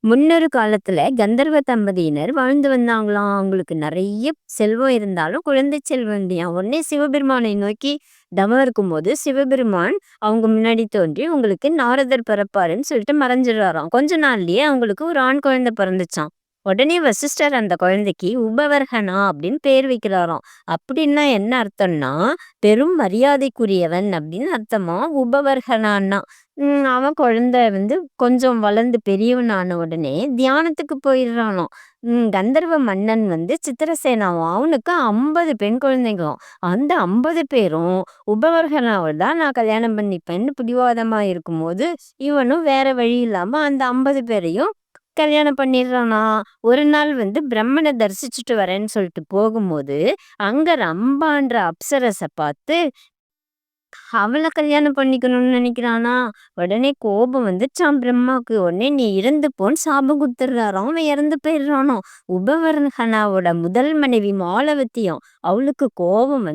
முன்னொரு காலத்துல கந்தர்வ தம்பதியினர் வாழ்ந்து வந்தாங்களாம். அவங்களுக்கு நிறைய செல்வம் இருந்தாலும் குழந்தை செல்வம் இல்லையா. உடனே சிவபெருமானை நோக்கி தவம் இருக்கும்போது சிவபெருமான் அவங்க முன்னாடி தோன்றி உங்களுக்கு நாரதர் பிறப்பாருன்னு சொல்லிட்டு மறைஞ்சிடுறாராம். கொஞ்ச நாள்லயே அவங்களுக்கு ஒரு ஆண் குழந்தை பிறந்துச்சாம். உடனே வசிஷ்டர் அந்த குழந்தைக்கு உபவர்கனா அப்படின்னு பேர் வைக்கிறாராம். அப்படின்னா என்ன அர்த்தம்னா பெரும் மரியாதைக்குரியவன் அப்படின்னு அர்த்தமா உபவர்கனான்னா. அவன் குழந்தை கொஞ்சம் வளர்ந்து பெரியவனான உடனே தியானத்துக்கு போயிடுறானாம். கந்தர்வ மன்னன் சித்திரசேனாவாம். அவனுக்கு 50 பெண் குழந்தைங்களாம். அந்த 50 பேரும் உபவர்கனாவை தான் நான் கல்யாணம் பண்ணிப்பேன்னு பிடிவாதமா இருக்கும்போது இவனும் வேற வழி இல்லாம அந்த 50 பேரையும் கல்யாணம் பண்ணிடுறானா. ஒரு நாள் பிரம்மனை தரிசிச்சுட்டு வரேன்னு சொல்லிட்டு போகும்போது அங்க ரம்பான்ற அப்சரஸை பார்த்து அவள கல்யாணம் பண்ணிக்கணும்னு நினைக்கிறானா. உடனே கோபம் வந்துச்சாம் பிரம்மாவுக்கு. உடனே நீ இறந்து போன்னு சாபம் கொடுத்துடுறாராம். அவன் இறந்து போயிடுறானோ. உபவர்கனாவோட முதல் மனைவி மாலவத்தியும் அவளுக்கு கோபம்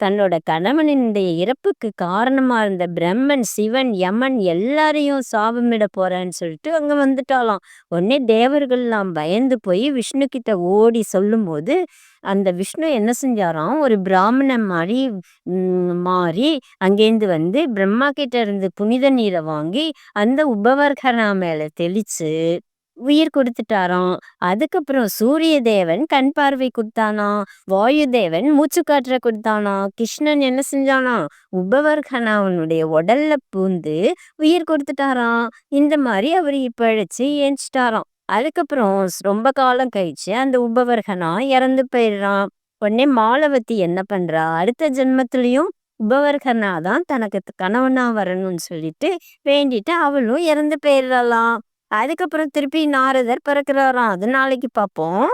தன்னோட கணவனுடைய இறப்புக்கு காரணமா இருந்த பிரம்மன், சிவன், யமன் எல்லாரையும் சாபமிட போறேன்னு சொல்லிட்டு அங்க வந்துட்டாளாம். உடனே தேவர்கள்லாம் பயந்து போய் விஷ்ணு கிட்ட ஓடி சொல்லும்போது அந்த விஷ்ணு என்ன செஞ்சாராம், ஒரு பிராமணன் மாதிரி மாறி அங்கேருந்து பிரம்மா கிட்ட இருந்து புனித நீரை வாங்கி அந்த உபவர்கனா மேல தெளிச்சு உயிர் கொடுத்துட்டாராம். அதுக்கப்புறம் சூரிய தேவன் கண் பார்வை கொடுத்தானாம். வாயு தேவன் மூச்சு காற்ற கொடுத்தானா. கிருஷ்ணன் என்ன செஞ்சானா, உபவர்கனாவனுடைய உடல்ல பூந்து உயிர் கொடுத்துட்டாராம். இந்த மாதிரி அவர் இப்பழிச்சு ஏஞ்சிட்டாராம். அதுக்கப்புறம் ரொம்ப காலம் கழிச்சு அந்த உபவர்கனா இறந்து போயிடுறான். உடனே மாலவதி என்ன பண்றா, அடுத்த ஜென்மத்திலையும் உபவர்கனா தான் தனக்கு கணவனா வரணும்னு சொல்லிட்டு வேண்டிட்டு அவளும் இறந்து போயிடலாம். அதுக்கப்புறம் திருப்பி நாரதர் பிறக்கிறாராம். அது நாளைக்கு பார்ப்போம்.